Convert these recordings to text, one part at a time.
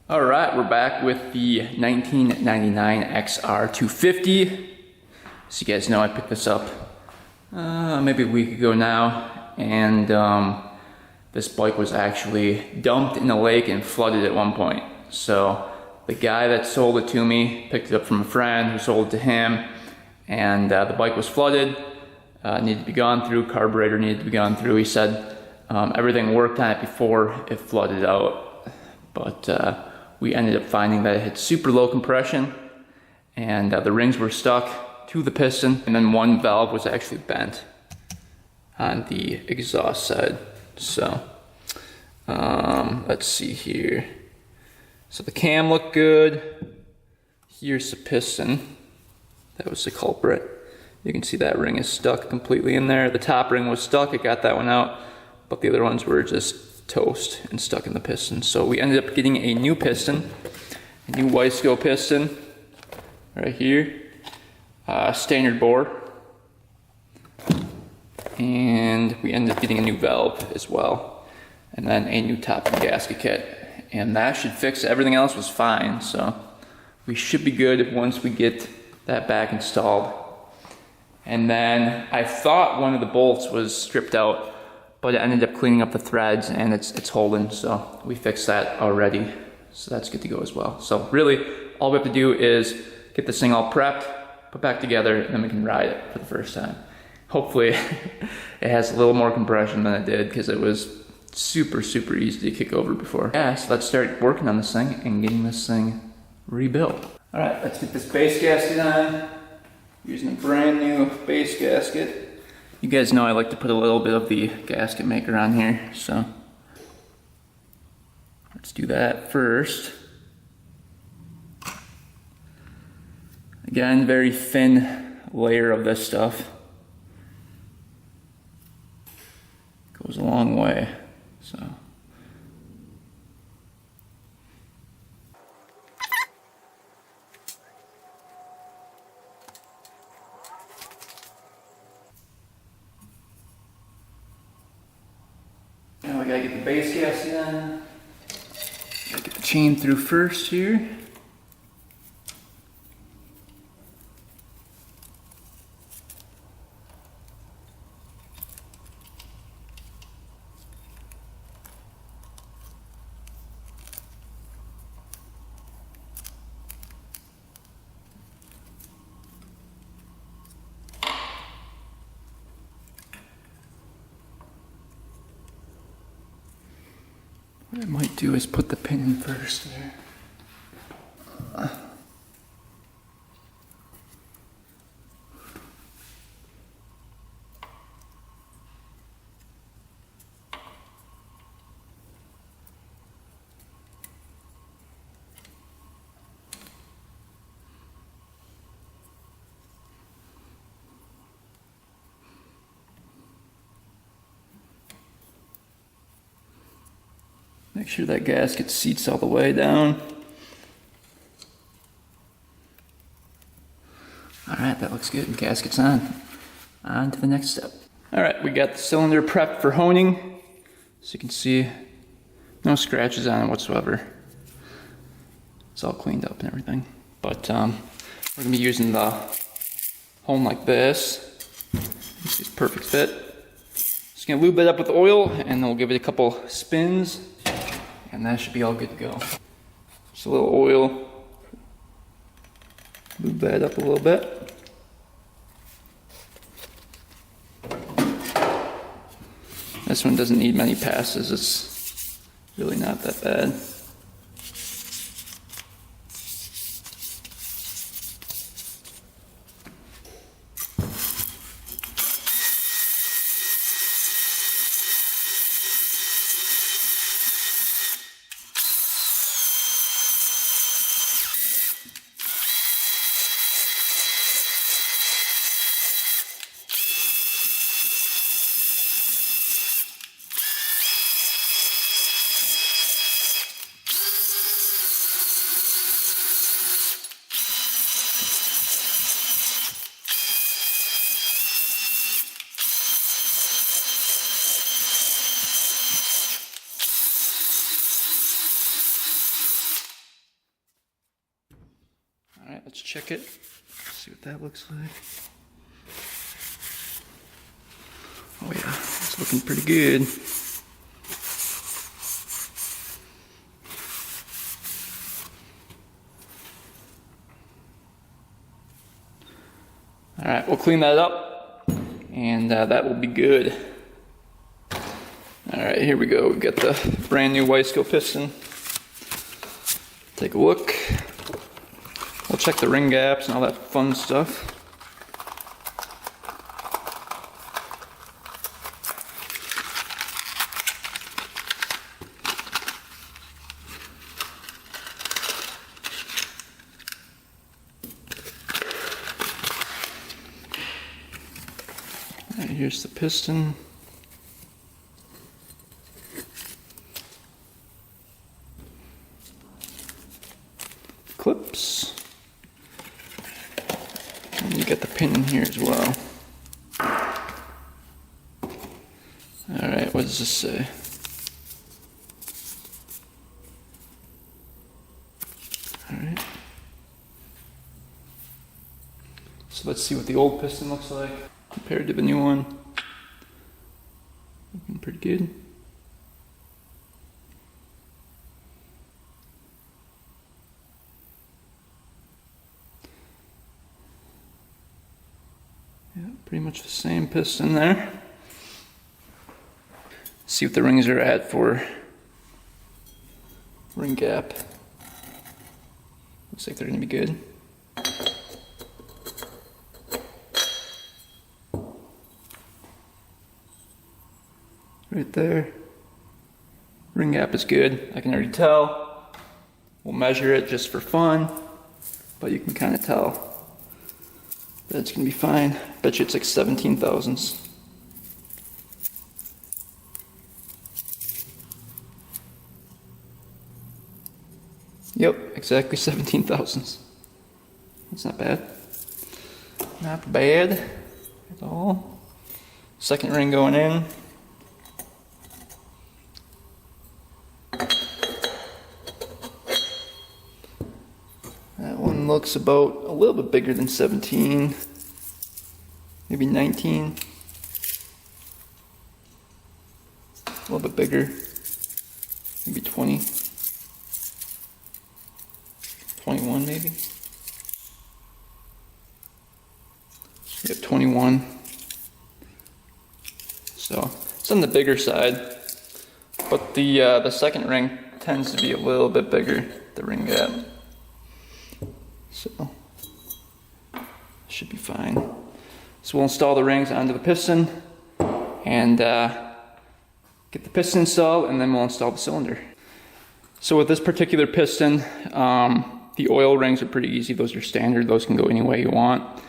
All right, we're back with the 1999 XR250. As you guys know, I picked this up maybe a week ago now, and this bike was actually dumped in a lake and flooded at one point. So the guy that sold it to me picked it up from a friend who sold it to him, and the bike was flooded, needed to be gone through, carburetor needed to be gone through. He said everything worked on it before it flooded out, but we ended up finding that it had super low compression, and the rings were stuck to the piston, and then one valve was actually bent on the exhaust side. So let's see here. So the cam looked good. Here's the piston. That was the culprit. You can see that ring is stuck completely in there. The top ring was stuck, it got that one out, but the other ones were just toast and stuck in the piston. So we ended up getting a new piston, a new Wisco piston right here, standard bore, and we ended up getting a new valve as well, and then a new top and gasket kit, and that should fix it. Everything else was fine, so we should be good once we get that back installed. And then I thought one of the bolts was stripped out, but it ended up cleaning up the threads and it's holding, so we fixed that already. So that's good to go as well. So really, all we have to do is get this thing all prepped, put back together, and then we can ride it for the first time. Hopefully it has a little more compression than it did, because it was super easy to kick over before. Yeah, so let's start working on this thing and getting this thing rebuilt. All right, let's get this base gasket on, using a brand new base gasket. You guys know I like to put a little bit of the gasket maker on here, so let's do that first. Again, very thin layer of this stuff. Goes a long way, so. Now we gotta get the base gasket on. Gotta get the chain through first here. What I might do is put the pin in first there. Make sure that gasket seats all the way down. All right, that looks good. Gasket's on. On to the next step. All right, we got the cylinder prepped for honing. So you can see, no scratches on it whatsoever. It's all cleaned up and everything. But we're gonna be using the hone like this. This is perfect fit. Just gonna lube it up with oil, and then we'll give it a couple spins, and that should be all good to go. Just a little oil. Lube that up a little bit. This one doesn't need many passes. It's really not that bad. Alright, let's check it. See what that looks like. Oh yeah, it's looking pretty good. Alright, we'll clean that up and that will be good. Alright, here we go. We've got the brand new Xr250 piston. Take a look. We'll check the ring gaps and all that fun stuff. Alright, here's the piston. Clips. And you get the pin in here as well. Alright, what does this say? Alright. So let's see what the old piston looks like compared to the new one. Looking pretty good. Yeah, pretty much the same piston there. See what the rings are at for ring gap. Looks like they're going to be good. Right there. Ring gap is good. I can already tell. We'll measure it just for fun, but you can kind of tell. That's gonna be fine. Bet you it's like 17 thousandths. Yep, exactly 17 thousandths. That's not bad. Not bad at all. Second ring going in. That one looks about a little bit bigger than 17, maybe 19, a little bit bigger, maybe 20, 21 maybe, yep, 21, so it's on the bigger side, but the second ring tends to be a little bit bigger, the ring gap. So, should be fine. So we'll install the rings onto the piston and get the piston installed, and then we'll install the cylinder. So with this particular piston, the oil rings are pretty easy. Those are standard. Those can go any way you want.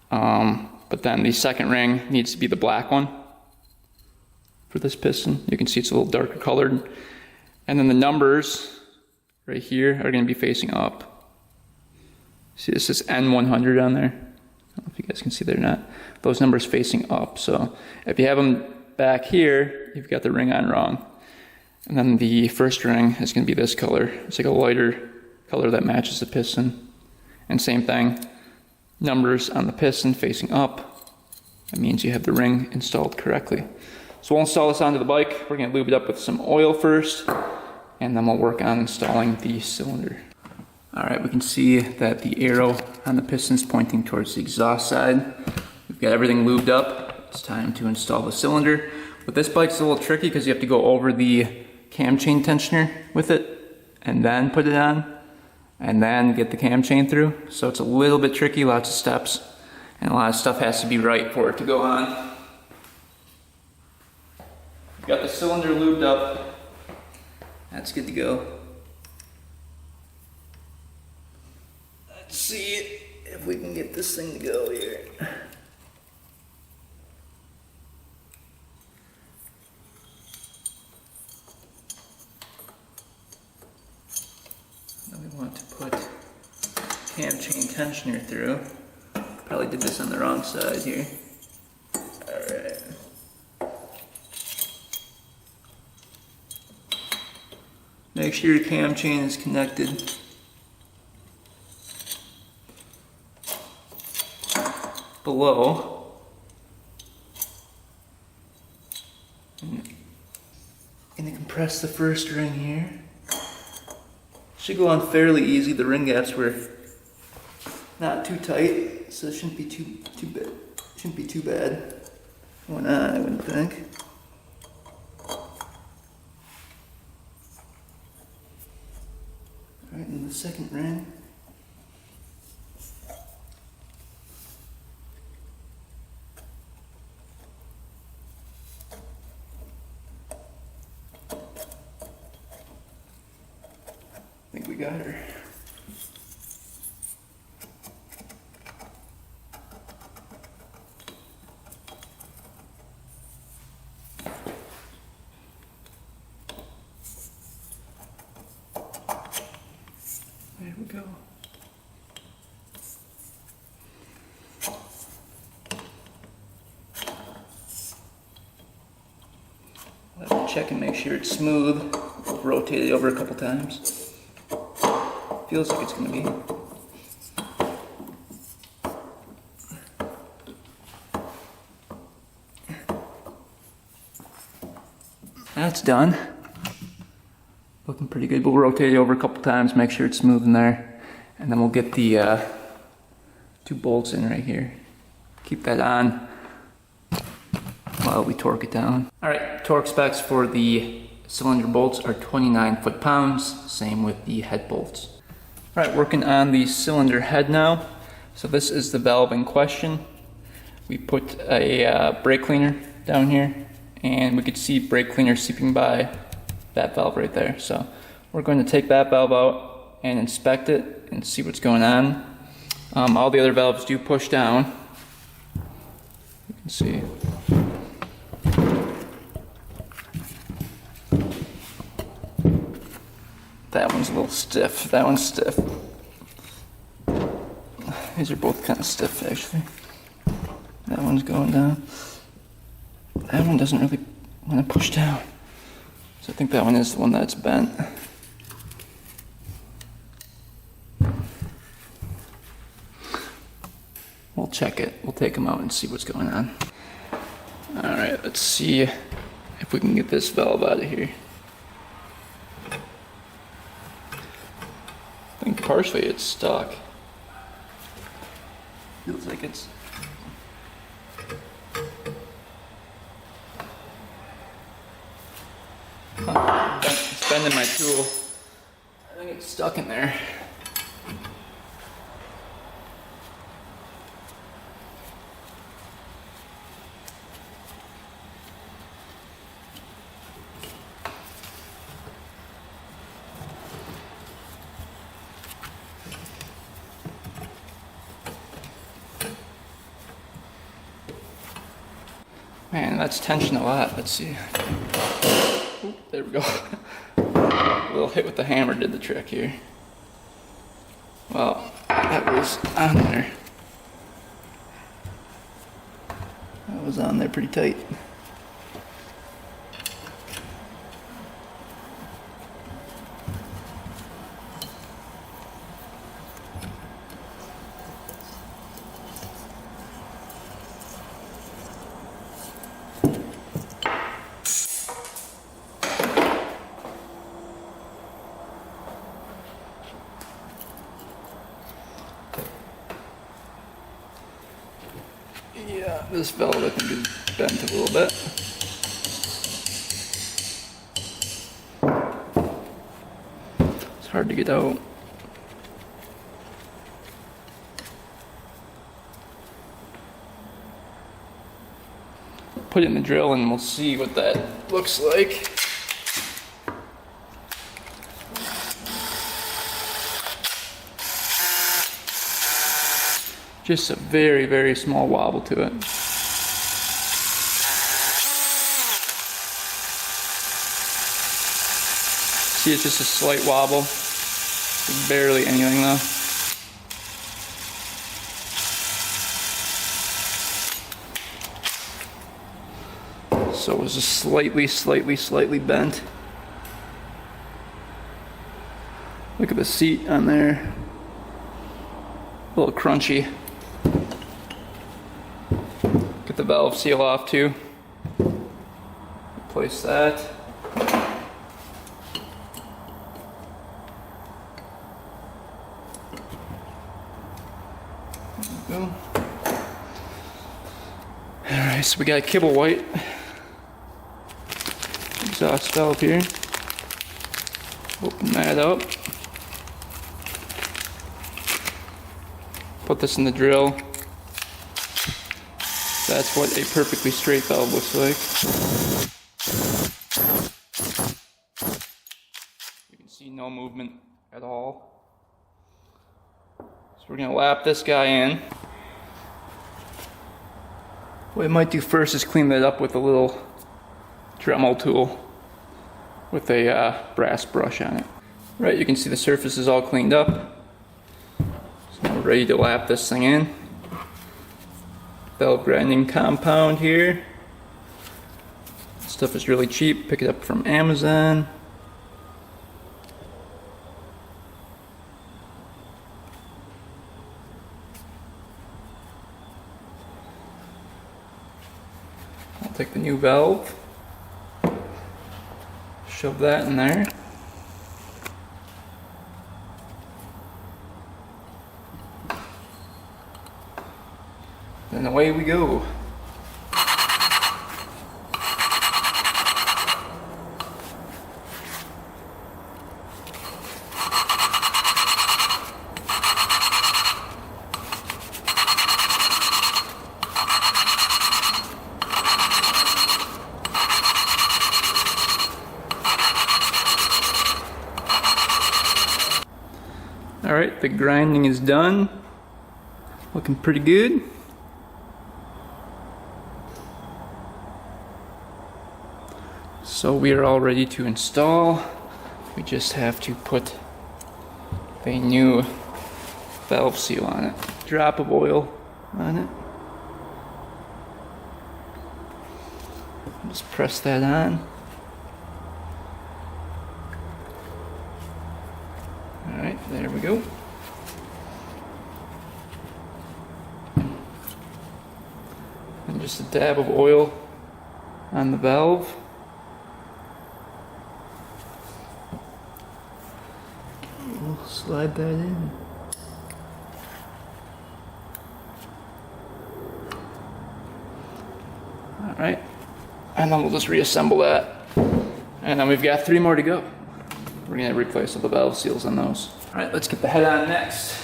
But then the second ring needs to be the black one for this piston. You can see it's a little darker colored. And then the numbers right here are going to be facing up. See, this is N100 on there. I don't know if you guys can see that or not. Those numbers facing up. So if you have them back here, you've got the ring on wrong. And then the first ring is going to be this color. It's like a lighter color that matches the piston. And same thing, numbers on the piston facing up. That means you have the ring installed correctly. So we'll install this onto the bike. We're going to lube it up with some oil first, and then we'll work on installing the cylinder. Alright, we can see that the arrow on the piston is pointing towards the exhaust side. We've got everything lubed up. It's time to install the cylinder. With this bike, it's a little tricky because you have to go over the cam chain tensioner with it and then put it on and then get the cam chain through. So it's a little bit tricky, lots of steps, and a lot of stuff has to be right for it to go on. We've got the cylinder lubed up. That's good to go. Let's see if we can get this thing to go here. Then we want to put cam chain tensioner through. Probably did this on the wrong side here. Alright. Make sure your cam chain is connected. below. I'm gonna compress the first ring here. Should go on fairly easy. The ring gaps were not too tight, so it shouldn't be too bad. Shouldn't be too bad. Why not? I wouldn't think. All right, and the second ring. I think we got her. There we go. I'll have to check and make sure it's smooth. We'll rotate it over a couple times. Feels like it's going to be. That's done. Looking pretty good. We'll rotate it over a couple times, make sure it's smooth in there. And then we'll get the 2 bolts in right here. Keep that on while we torque it down. Alright, torque specs for the cylinder bolts are 29 foot-pounds. Same with the head bolts. Alright, working on the cylinder head now. So this is the valve in question. We put a brake cleaner down here, and we could see brake cleaner seeping by that valve right there. So we're going to take that valve out and inspect it and see what's going on. All the other valves do push down. You can see. That one's a little stiff. That one's stiff. These are both kind of stiff, actually. That one's going down. That one doesn't really want to push down. So I think that one is the one that's bent. We'll check it. We'll take them out and see what's going on. Alright, let's see if we can get this valve out of here. I think partially it's stuck. Feels like it's... It's bending my tool. I think it's stuck in there. Man, that's tension a lot. Let's see. Oop, there we go. A little hit with the hammer did the trick here. Well, that was on there. That was on there pretty tight. Yeah, this valve I think is bent a little bit. It's hard to get out. Put it in the drill and we'll see what that looks like. Just a very, very small wobble to it. See, it's just a slight wobble. Barely anything though. So it was just slightly bent. Look at the seat on there. A little crunchy. Get the valve seal off too. Replace that. There we go. Alright, so we got a kibble white exhaust valve here. Open that up. Put this in the drill. That's what a perfectly straight valve looks like. You can see no movement at all. So we're going to lap this guy in. What I might do first is clean that up with a little Dremel tool with a brass brush on it. Right, you can see the surface is all cleaned up. So we're ready to lap this thing in. Valve grinding compound here. This stuff is really cheap. Pick it up from Amazon. I'll take the new valve. Shove that in there. Then away we go. Alright, the grinding is done. Looking pretty good. So we are all ready to install. We just have to put the new valve seal on it. Drop of oil on it. Just press that on. Alright, there we go. And just a dab of oil on the valve. We'll slide that in. Alright, and then we'll just reassemble that. And then we've got 3 more to go. We're going to replace all the valve seals on those. Alright, let's get the head on next.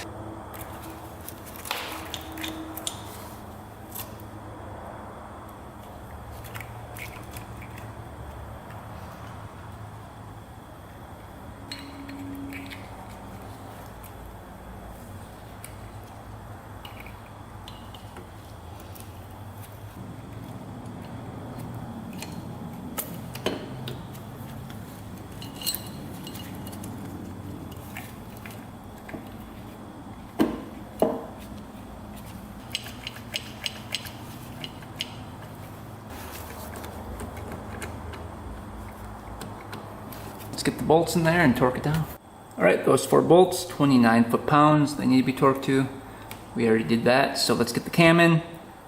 Let's get the bolts in there and torque it down. Alright, those 4 bolts, 29 foot-pounds, they need to be torqued to. We already did that, so let's get the cam in.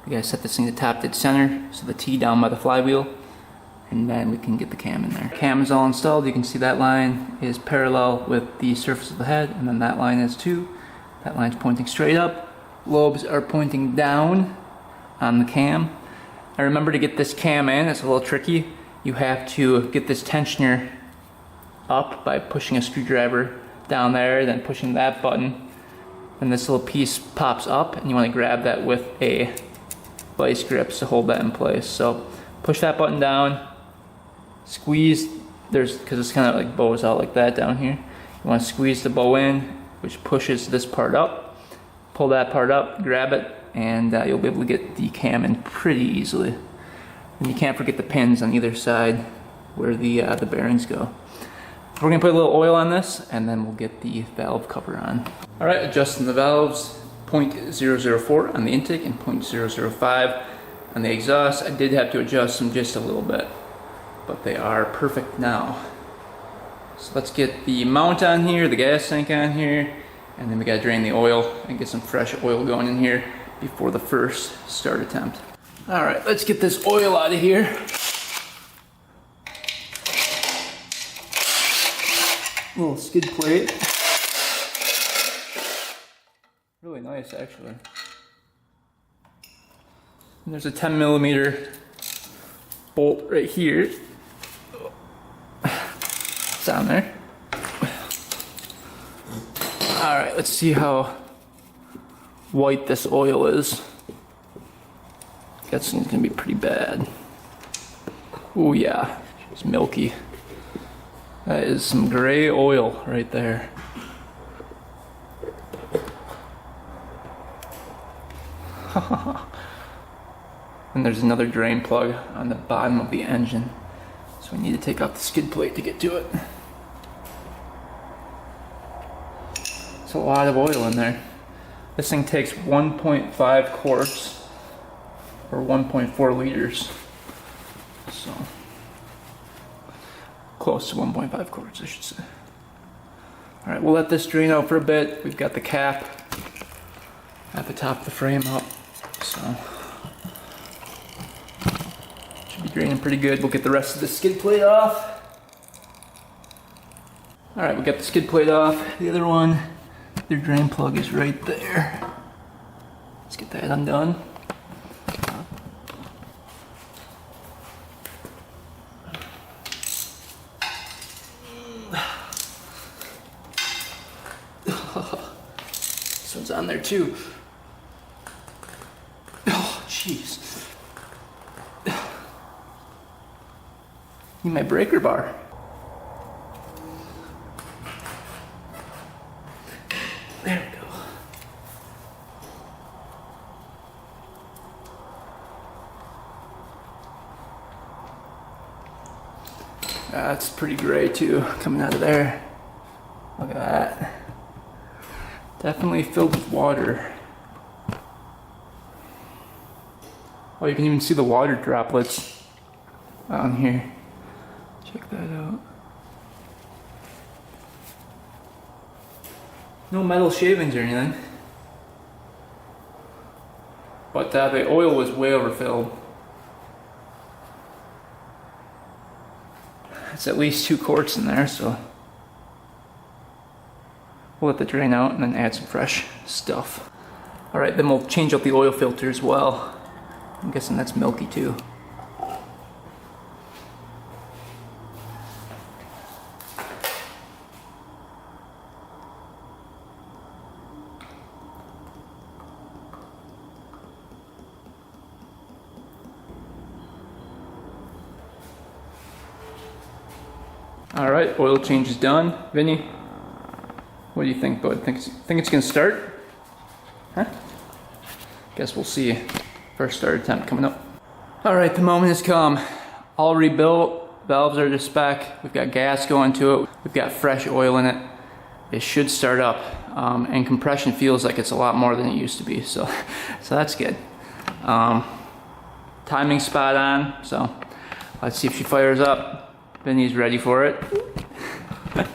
We gotta set this thing to top dead center, so the T down by the flywheel, and then we can get the cam in there. Cam is all installed. You can see that line is parallel with the surface of the head, and then that line is too. That line's pointing straight up. Lobes are pointing down on the cam. Now remember, to get this cam in, it's a little tricky. You have to get this tensioner up by pushing a screwdriver down there, then pushing that button, and this little piece pops up, and you want to grab that with a vice grips to hold that in place. So push that button down, squeeze, because it's kind of like bows out like that down here. You want to squeeze the bow in, which pushes this part up. Pull that part up, grab it, and you'll be able to get the cam in pretty easily. And you can't forget the pins on either side where the bearings go. We're going to put a little oil on this, and then we'll get the valve cover on. Alright, adjusting the valves, 0.004 on the intake and 0.005 on the exhaust. I did have to adjust them just a little bit, but they are perfect now. So let's get the mount on here, the gas tank on here, and then we got to drain the oil and get some fresh oil going in here before the first start attempt. All right, let's get this oil out of here. Little skid plate. Really nice, actually. And there's a 10mm bolt right here. It's on there. All right, let's see how white this oil is. Guessing it's gonna be pretty bad. Oh yeah, it's milky. That is some gray oil right there. And there's another drain plug on the bottom of the engine. So we need to take off the skid plate to get to it. It's a lot of oil in there. This thing takes 1.5 quarts or 1.4 liters. So close to 1.5 quarts, I should say. All right, we'll let this drain out for a bit. We've got the cap at the top of the frame up, so should be draining pretty good. We'll get the rest of the skid plate off. All right, we got the skid plate off. The other one, their drain plug is right there. Let's get that undone. This one's on there too. Oh, jeez. Need my breaker bar. There we go. That's pretty gray too, coming out of there. Look at that. Definitely filled with water. Oh, you can even see the water droplets on here. Check that out. No metal shavings or anything. But the oil was way overfilled. It's at least 2 quarts in there, so we'll let that drain out and then add some fresh stuff. All right, then we'll change out the oil filter as well. I'm guessing that's milky too. All right, oil change is done. Vinny, what do you think, bud? Think it's gonna start? Huh? Guess we'll see. First start attempt coming up. All right, the moment has come. All rebuilt, valves are to spec. We've got gas going to it. We've got fresh oil in it. It should start up, and compression feels like it's a lot more than it used to be. So that's good. Timing spot on. So let's see if she fires up. Vinny's ready for it. Let's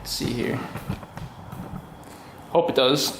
see here. Hope it does.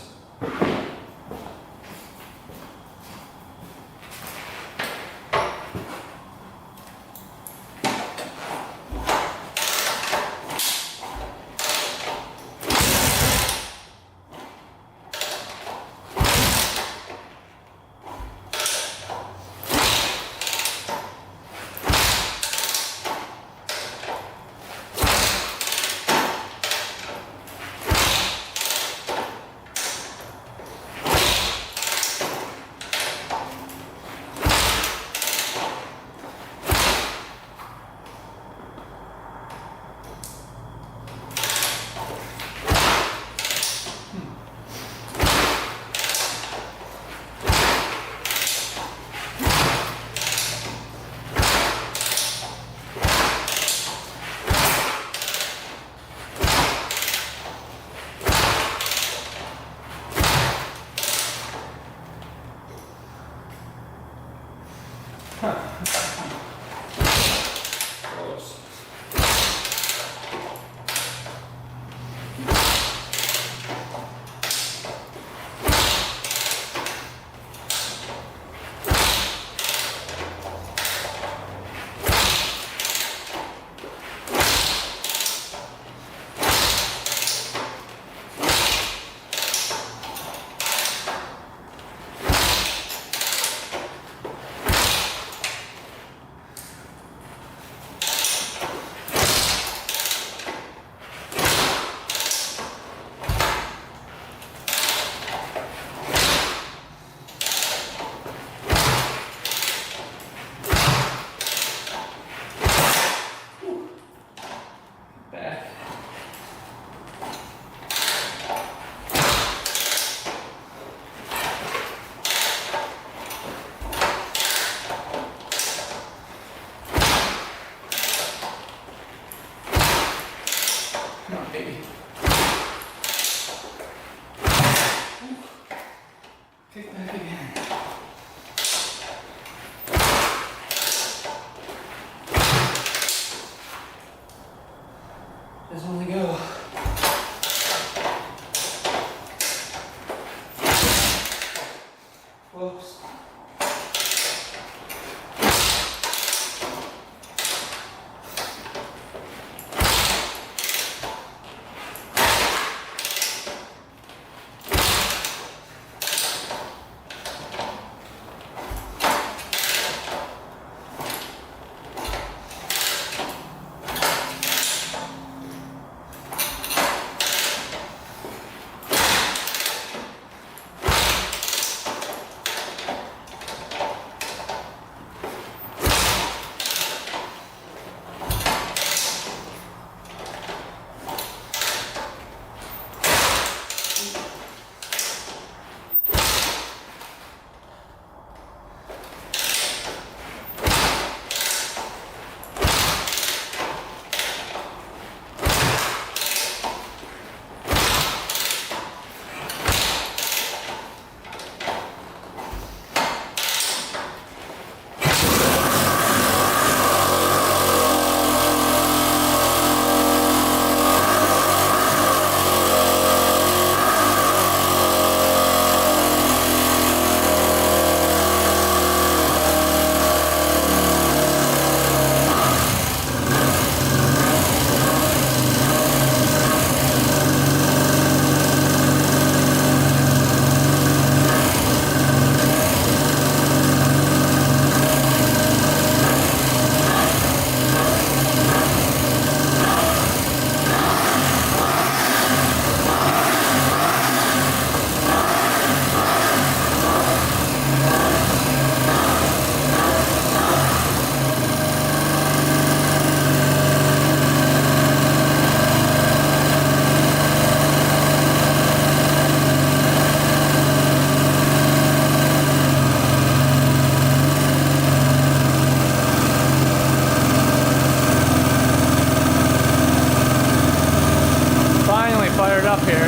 here.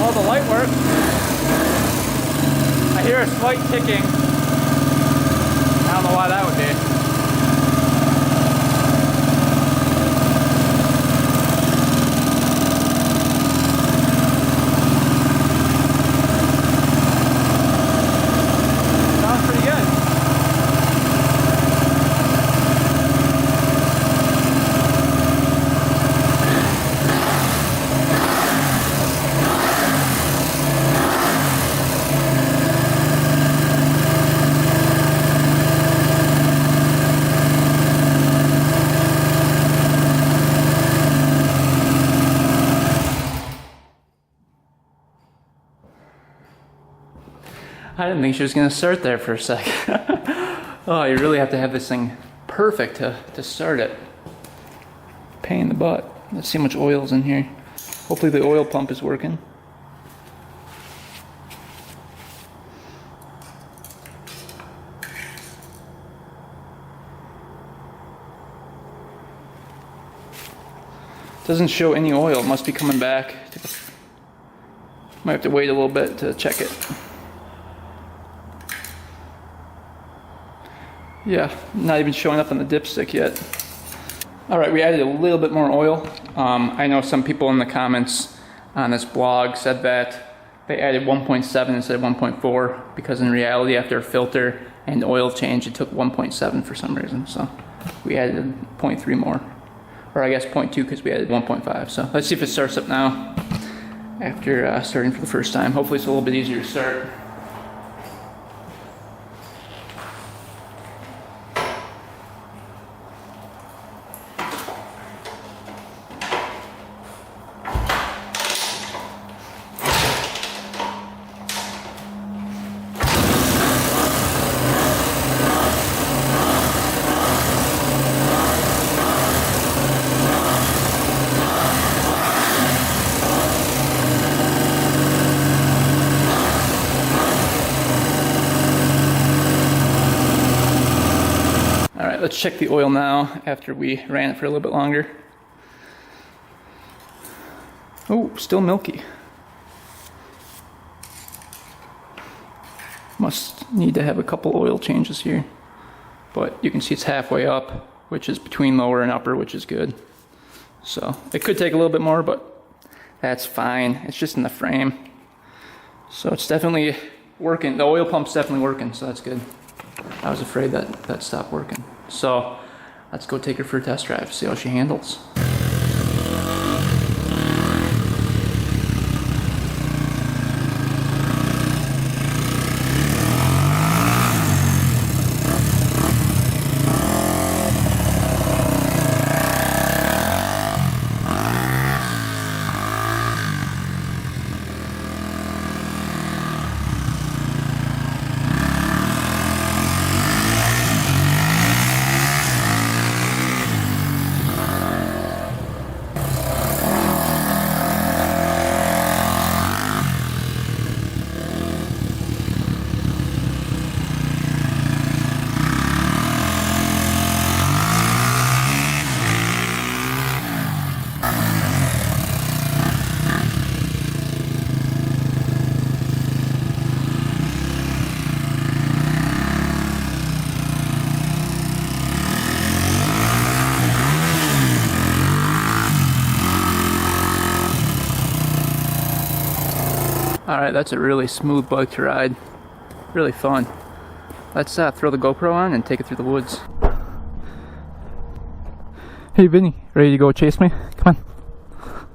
All the light work. I hear a slight ticking. I don't know why that would be. I didn't think she was going to start there for a sec. Oh, you really have to have this thing perfect to start it. Pain in the butt. Let's see how much oil's in here. Hopefully the oil pump is working. Doesn't show any oil. It must be coming back. Might have to wait a little bit to check it. Yeah, not even showing up on the dipstick yet. All right, we added a little bit more oil. I know some people in the comments on this blog said that they added 1.7 instead of 1.4 because in reality after a filter and oil change it took 1.7 for some reason. So we added 0.3 more. Or I guess 0.2 because we added 1.5. So let's see if it starts up now after starting for the first time. Hopefully it's a little bit easier to start. Let's check the oil now after we ran it for a little bit longer. Oh, still milky. Must need to have a couple oil changes here. But you can see it's halfway up, which is between lower and upper, which is good. So it could take a little bit more, but that's fine. It's just in the frame. So it's definitely working. The oil pump's definitely working, so that's good. I was afraid that that stopped working. So let's go take her for a test drive, see how she handles. Alright, that's a really smooth bike to ride. Really fun. Let's throw the GoPro on and take it through the woods. Hey Vinny, ready to go chase me? Come on.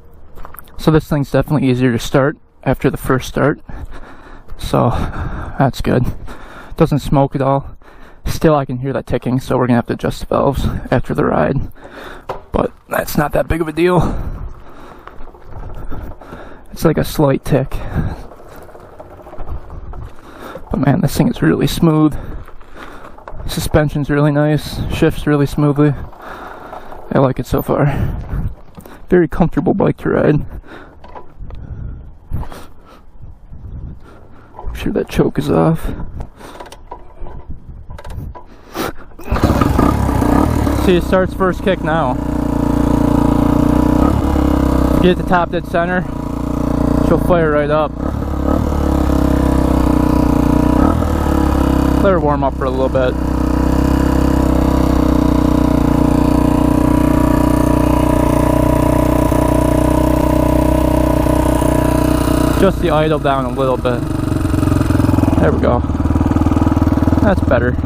So this thing's definitely easier to start after the first start. So that's good. Doesn't smoke at all. Still I can hear that ticking, so we're gonna have to adjust the valves after the ride. But that's not that big of a deal. It's like a slight tick. But man, this thing is really smooth. Suspension's really nice. Shifts really smoothly. I like it so far. Very comfortable bike to ride. Make sure that choke is off. See, it starts first kick now. Get the top dead center, she'll fire right up. Let her warm up for a little bit. Just the idle down a little bit. There we go. That's better.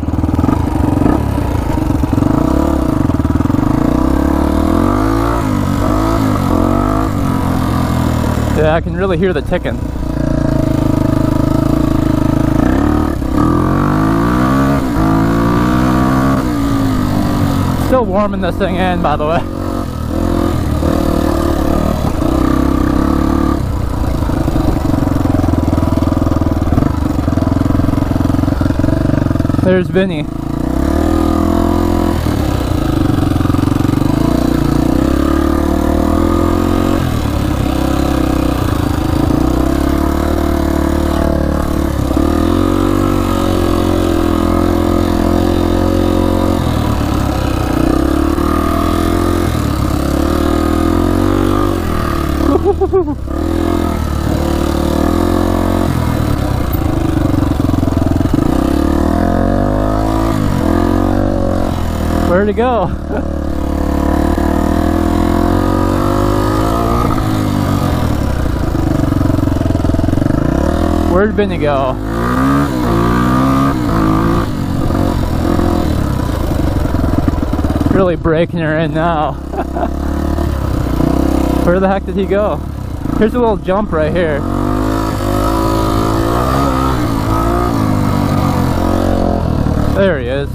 Yeah, I can really hear the ticking. Still warming this thing in, by the way. There's Vinny. Where'd it go? Where'd Vinny go? Really breaking her in now. Where the heck did he go? Here's a little jump right here. There he is.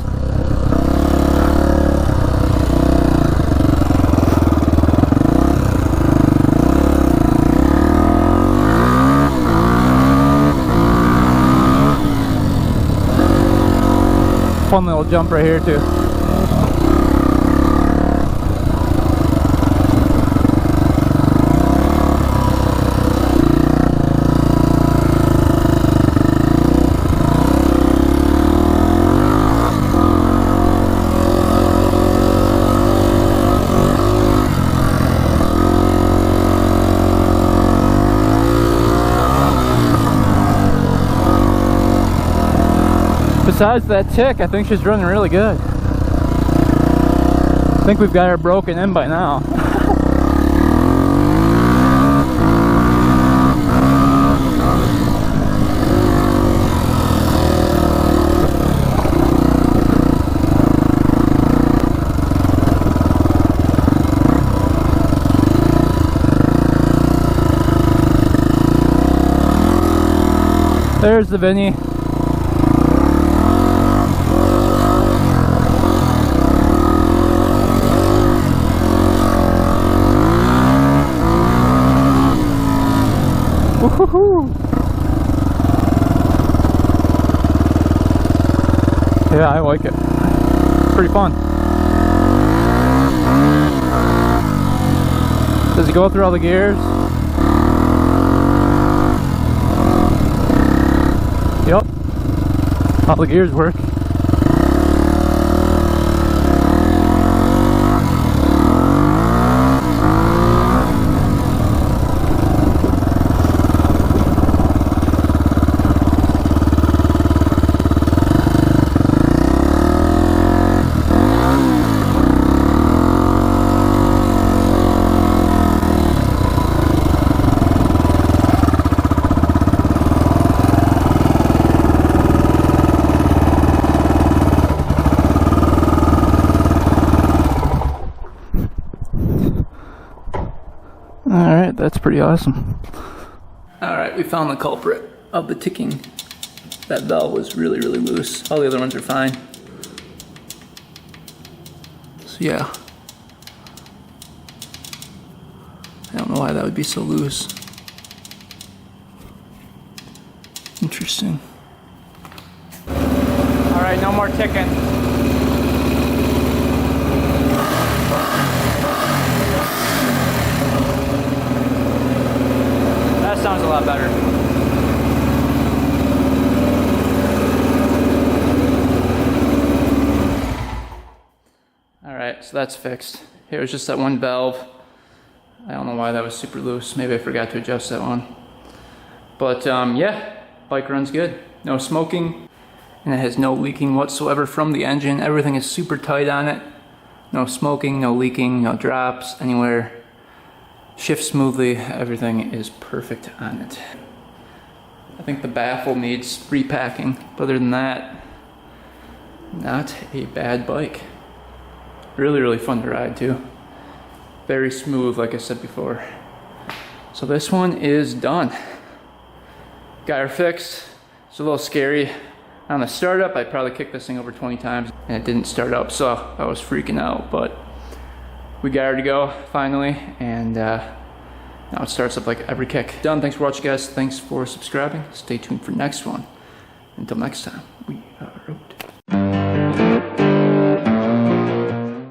Fun little jump right here too. Besides that tick, I think she's running really good. I think we've got her broken in by now. There's the Vinny. Yeah, I like it. Pretty fun. Does it go through all the gears? Yep. All the gears work. Alright, that's pretty awesome. Alright, we found the culprit of the ticking. That valve was really, really loose. All the other ones are fine. So yeah. I don't know why that would be so loose. Interesting. Alright, no more ticking. That sounds a lot better. Alright, so that's fixed. Here was just that one valve. I don't know why that was super loose. Maybe I forgot to adjust that one. But yeah, bike runs good. No smoking, and it has no leaking whatsoever from the engine. Everything is super tight on it. No smoking, no leaking, no drops anywhere. Shifts smoothly, everything is perfect on it. I think the baffle needs repacking, but other than that, not a bad bike. Really, really fun to ride too. Very smooth, like I said before. So this one is done. Got her fixed. It's a little scary. On the startup, I probably kicked this thing over 20 times and it didn't start up, so I was freaking out, but we got her to go finally, and now it starts up like every kick. Done. Thanks for watching, guys. Thanks for subscribing. Stay tuned for next one. Until next time, we are out.